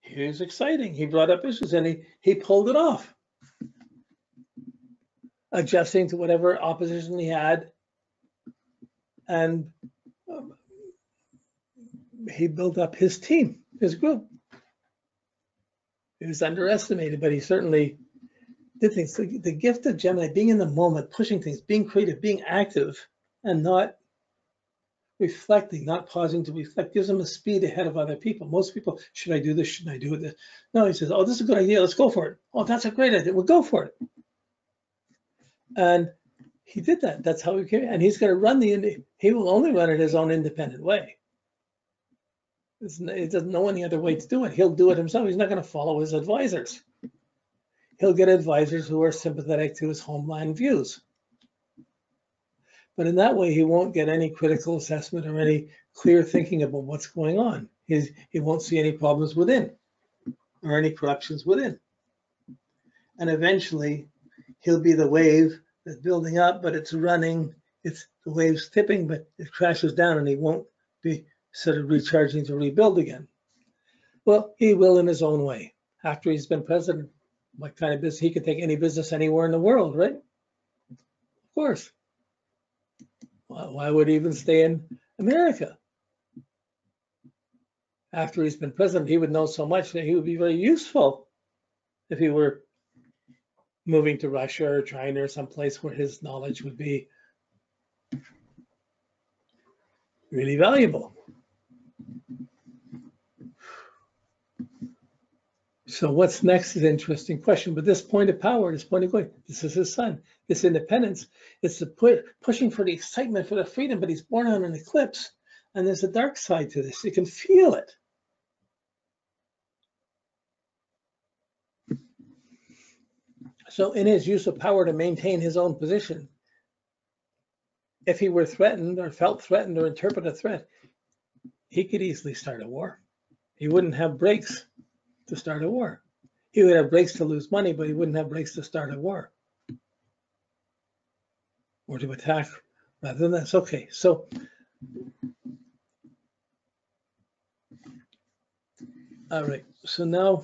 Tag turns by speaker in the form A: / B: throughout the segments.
A: He was exciting. He brought up issues and he pulled it off, adjusting to whatever opposition he had. And he built up his team, his group. He was underestimated, but he certainly did things. So the gift of Gemini, being in the moment, pushing things, being creative, being active, and not reflecting, not pausing to reflect, gives him a speed ahead of other people. Most people, should I do this? Shouldn't I do this? No, he says, oh, this is a good idea. Let's go for it. Oh, that's a great idea. We'll go for it. And he did that. That's how he came. And he's going to run he will only run it his own independent way. It doesn't know any other way to do it. He'll do it himself. He's not going to follow his advisors. He'll get advisors who are sympathetic to his homeland views. But in that way, he won't get any critical assessment or any clear thinking about what's going on. He won't see any problems within or any corruptions within. And eventually, he'll be the wave that's building up, but it's running. The wave's tipping, but it crashes down and he won't be sort of recharging to rebuild again. Well, he will in his own way. After he's been president, what kind of business? He could take any business anywhere in the world, right? Of course. Well, why would he even stay in America? After he's been president, he would know so much that he would be very useful if he were moving to Russia or China or someplace where his knowledge would be really valuable. So what's next is an interesting question. But this point of power, this point of going, this is his son, this independence, it's the pushing for the excitement, for the freedom, but he's born on an eclipse. And there's a dark side to this. You can feel it. So in his use of power to maintain his own position, if he were threatened or felt threatened or interpreted a threat, he could easily start a war. He wouldn't have brakes to start a war. He would have brakes to lose money, but he wouldn't have brakes to start a war or to attack rather than this. Okay, so all right, so now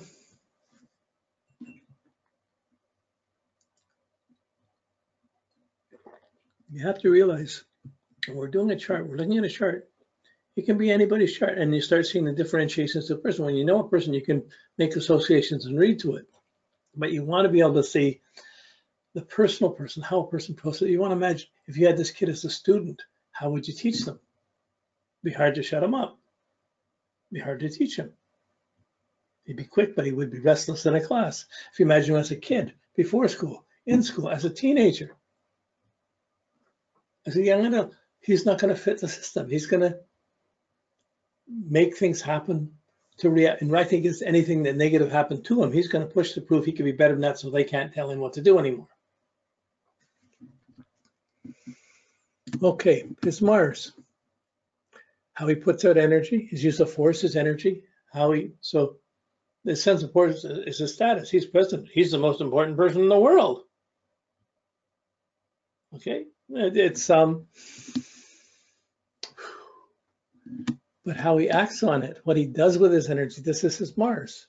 A: you have to realize when we're doing a chart, we're looking at a chart. It can be anybody's chart, and you start seeing the differentiations to a person. When you know a person, you can make associations and read to it. But you want to be able to see the personal person, how a person processes. You want to imagine if you had this kid as a student, how would you teach them? It'd be hard to shut him up. It'd be hard to teach him. He'd be quick, but he would be restless in a class. If you imagine him as a kid, before school, in school, as a teenager, as a young adult, he's not going to fit the system. He's going to make things happen to react and react against anything that negative happened to him. He's going to push to prove he can be better than that, so they can't tell him what to do anymore. Okay, his Mars. How he puts out energy, his use of force, his energy, so the sense of force is his status. He's president. He's the most important person in the world. Okay, it's but how he acts on it, what he does with his energy, this is his Mars.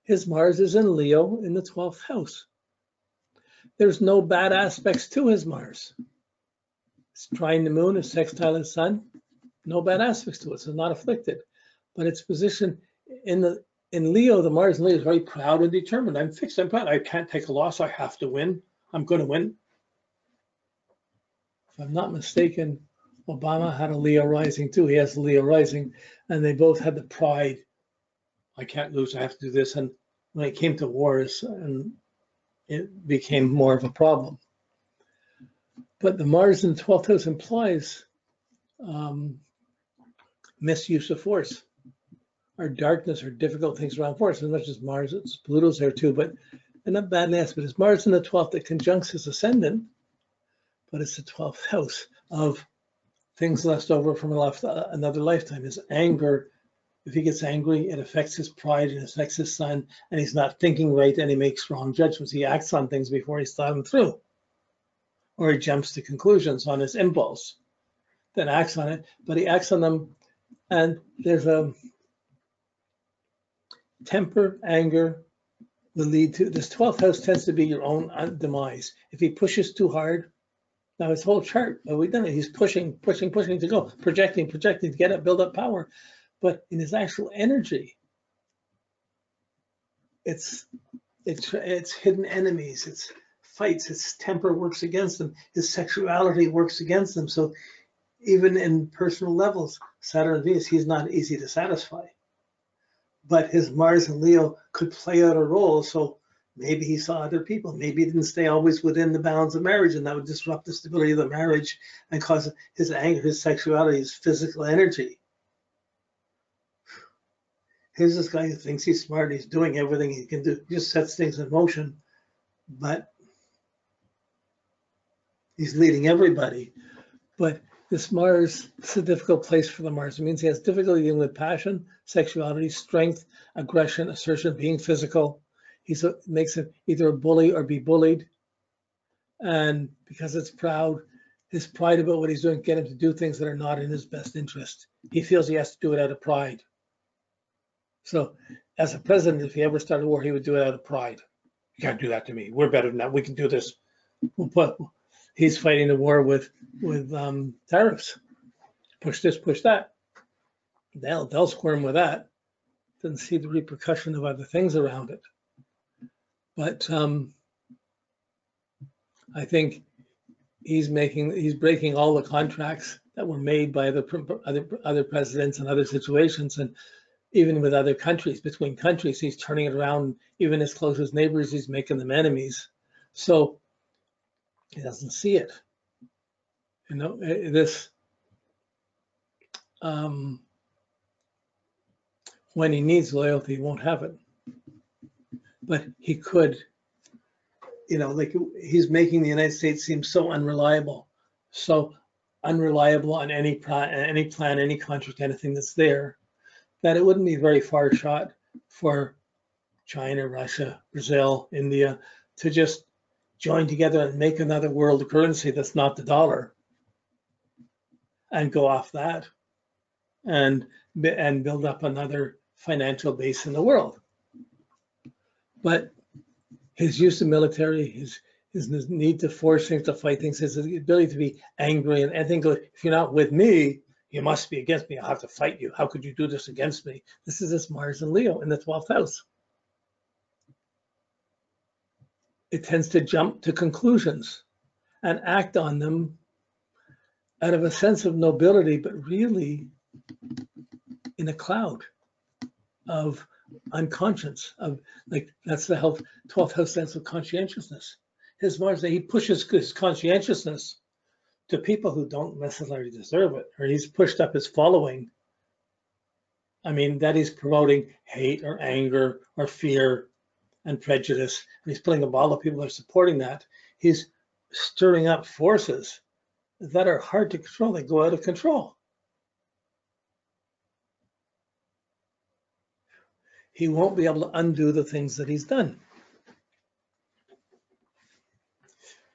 A: His Mars is in Leo in the 12th house. There's no bad aspects to his Mars. It's trine the moon, it's sextile the sun, no bad aspects to it, so not afflicted. But its position in Leo, the Mars in Leo is very proud and determined. I'm fixed, I'm proud. I can't take a loss, I have to win. I'm going to win. If I'm not mistaken, Obama had a Leo rising too. He has a Leo rising, and they both had the pride. I can't lose, I have to do this. And when it came to wars, and it became more of a problem. But the Mars in the 12th house implies misuse of force, or darkness, or difficult things around force. As much as Mars, it's Pluto's there too, but they're not bad aspects. But it's Mars in the 12th that conjuncts his ascendant, but it's the 12th house of things left over from another lifetime. His anger, if he gets angry, it affects his pride, it affects his son, and he's not thinking right, and he makes wrong judgments. He acts on things before he's thought them through, or he jumps to conclusions on his impulse, then acts on it, but he acts on them, and there's temper, anger will lead to, this 12th house tends to be your own demise. If he pushes too hard, now his whole chart, what we've done, he's pushing to go, projecting to get up, build up power. But in his actual energy, it's hidden enemies, it's fights, his temper works against him, his sexuality works against him. So even in personal levels, Saturn and Venus, he's not easy to satisfy. But his Mars and Leo could play out a role. So maybe he saw other people. Maybe he didn't stay always within the bounds of marriage, and that would disrupt the stability of the marriage and cause his anger, his sexuality, his physical energy. Here's this guy who thinks he's smart. He's doing everything he can do. He just sets things in motion, but he's leading everybody. But this Mars, it's a difficult place for the Mars. It means he has difficulty dealing with passion, sexuality, strength, aggression, assertion, being physical. He makes it either a bully or be bullied. And because it's proud, his pride about what he's doing get him to do things that are not in his best interest. He feels he has to do it out of pride. So as a president, if he ever started a war, he would do it out of pride. You can't do that to me. We're better than that. We can do this. But he's fighting the war with tariffs. Push this, push that. They'll squirm with that. Doesn't see the repercussion of other things around it. But I think he's breaking all the contracts that were made by other presidents and other situations, and even with other countries, between countries, he's turning it around. Even his closest neighbors, he's making them enemies. So he doesn't see it. You know, this when he needs loyalty, he won't have it. But he could, you know, like he's making the United States seem so unreliable on any plan, any contract, anything that's there, that it wouldn't be a very far shot for China, Russia, Brazil, India to just join together and make another world currency that's not the dollar and go off that and build up another financial base in the world. But his use of military, his need to force things, to fight things, his ability to be angry, and I think if you're not with me, you must be against me. I'll have to fight you. How could you do this against me? This is this Mars and Leo in the 12th house. It tends to jump to conclusions and act on them out of a sense of nobility, but really in a cloud of unconscious, of like, that's the 12th house sense of conscientiousness. His Mars, he pushes his conscientiousness to people who don't necessarily deserve it, or he's pushed up his following. I mean, that he's promoting hate or anger or fear and prejudice, and he's putting a ball of people that are supporting that. He's stirring up forces that are hard to control. They go out of control. He won't be able to undo the things that he's done.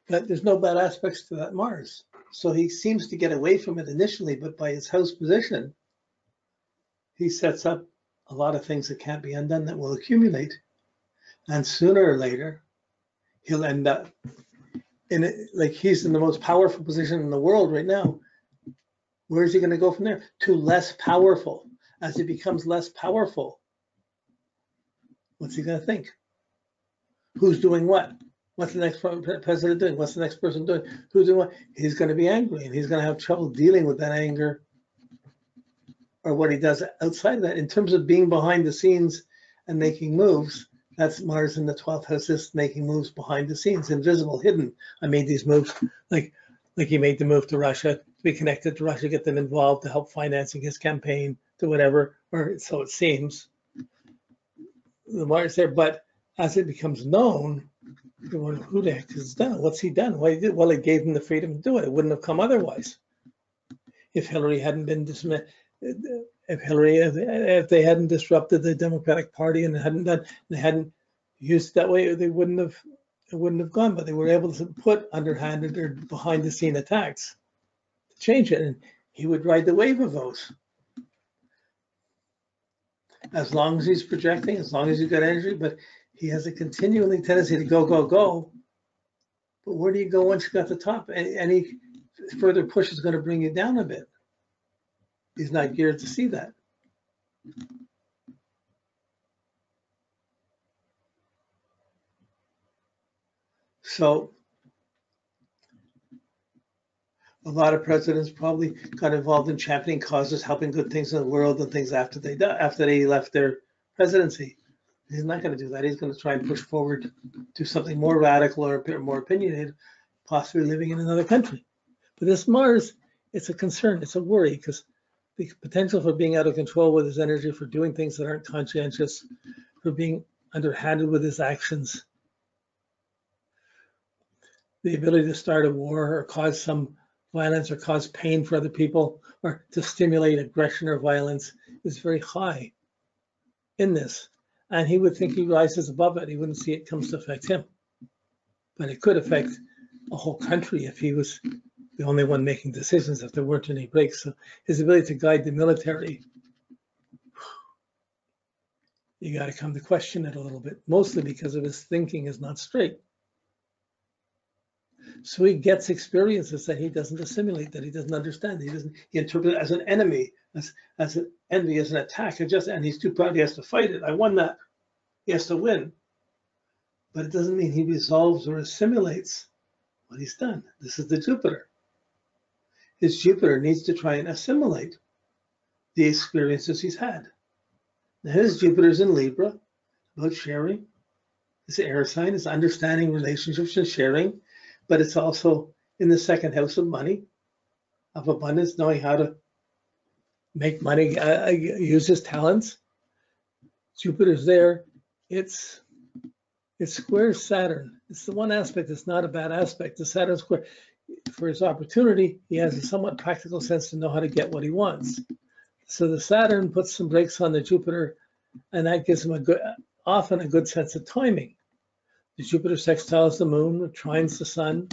A: But there's no bad aspects to that Mars. So he seems to get away from it initially, but by his house position, he sets up a lot of things that can't be undone that will accumulate. And sooner or later, he'll end up in it, like he's in the most powerful position in the world right now. Where's he going to go from there? To less powerful. As he becomes less powerful, what's he going to think? Who's doing what? What's the next president doing? What's the next person doing? Who's doing what? He's going to be angry, and he's going to have trouble dealing with that anger or what he does outside of that. In terms of being behind the scenes and making moves, that's Mars in the 12th house, is making moves behind the scenes, invisible, hidden. I made these moves, like he made the move to Russia, to be connected to Russia, get them involved to help financing his campaign, to whatever, or so it seems. The Mars there, but as it becomes known, you wonder, who the heck has done it? What's he done? What he did? Well, it gave him the freedom to do it. It wouldn't have come otherwise. If Hillary hadn't been dismissed, if they hadn't disrupted the Democratic Party and they hadn't used it that way, it wouldn't have gone. But they were able to put underhanded or behind the scene attacks to change it, and he would ride the wave of those. as long as he's projecting, as long as he's got energy, but he has a continually tendency to go, go, go. But where do you go once you got the top? Any further push is going to bring you down a bit. He's not geared to see that. So a lot of presidents probably got involved in championing causes, helping good things in the world and things after they left their presidency. He's not going to do that. He's going to try and push forward to something more radical or more opinionated, possibly living in another country. But this Mars, it's a concern, it's a worry, because the potential for being out of control with his energy, for doing things that aren't conscientious, for being underhanded with his actions, the ability to start a war or cause some violence or cause pain for other people or to stimulate aggression or violence is very high in this. And he would think he rises above it. He wouldn't see it comes to affect him. But it could affect a whole country if he was the only one making decisions, if there weren't any breaks. So his ability to guide the military, you got to come to question it a little bit, mostly because of his thinking is not straight. So he gets experiences that he doesn't assimilate, that he doesn't understand. He interprets it as an enemy, as an envy, as an attack, and he's too proud he has to fight it. I won that. He has to win. But it doesn't mean he resolves or assimilates what he's done. This is the Jupiter. His Jupiter needs to try and assimilate the experiences he's had. Now his Jupiter's in Libra, about sharing. His air sign is understanding relationships and sharing, but it's also in the second house of money, of abundance, knowing how to make money, use his talents. Jupiter's there. It squares Saturn. It's the one aspect that's not a bad aspect. The Saturn square, for his opportunity, he has a somewhat practical sense to know how to get what he wants. So the Saturn puts some brakes on the Jupiter, and that gives him often a good sense of timing. The Jupiter sextiles the moon, trines the sun.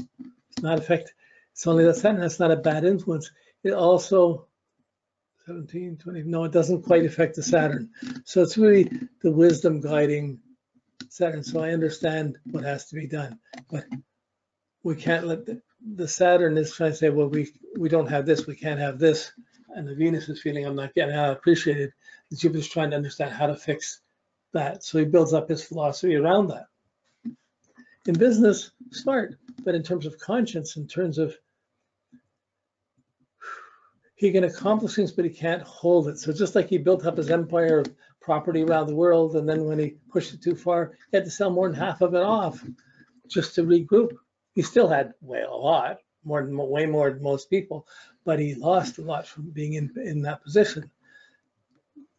A: It's not affect. It's only the Saturn. That's not a bad influence. It also 17, 20. No, it doesn't quite affect the Saturn. So it's really the wisdom guiding Saturn. So I understand what has to be done, but we can't let the Saturn is trying to say, well, we don't have this, we can't have this, and the Venus is feeling I'm not getting appreciated. The Jupiter's trying to understand how to fix that. So he builds up his philosophy around that. In business, smart, but in terms of conscience, in terms of he can accomplish things, but he can't hold it. So just like he built up his empire of property around the world, and then when he pushed it too far, he had to sell more than half of it off just to regroup. He still had a lot, way more than most people, but he lost a lot from being in that position.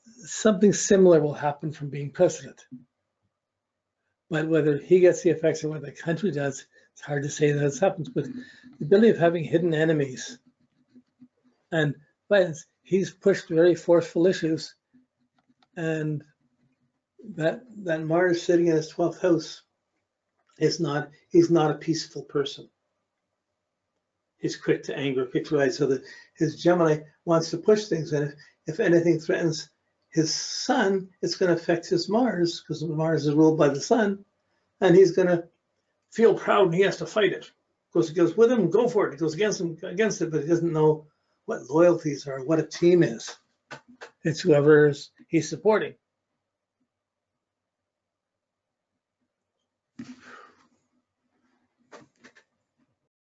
A: Something similar will happen from being president. But whether he gets the effects or whether the country does, it's hard to say that this happens. But the ability of having hidden enemies and violence, he's pushed very forceful issues, and that Mars sitting in his 12th house he's not a peaceful person. He's quick to anger, quick to rise. So that his Gemini wants to push things, and if anything threatens his sun, it's going to affect his Mars, because Mars is ruled by the sun, and he's going to feel proud and he has to fight it. He goes with him, go for it. He goes against it, but he doesn't know what loyalties are, what a team is. It's whoever he's supporting.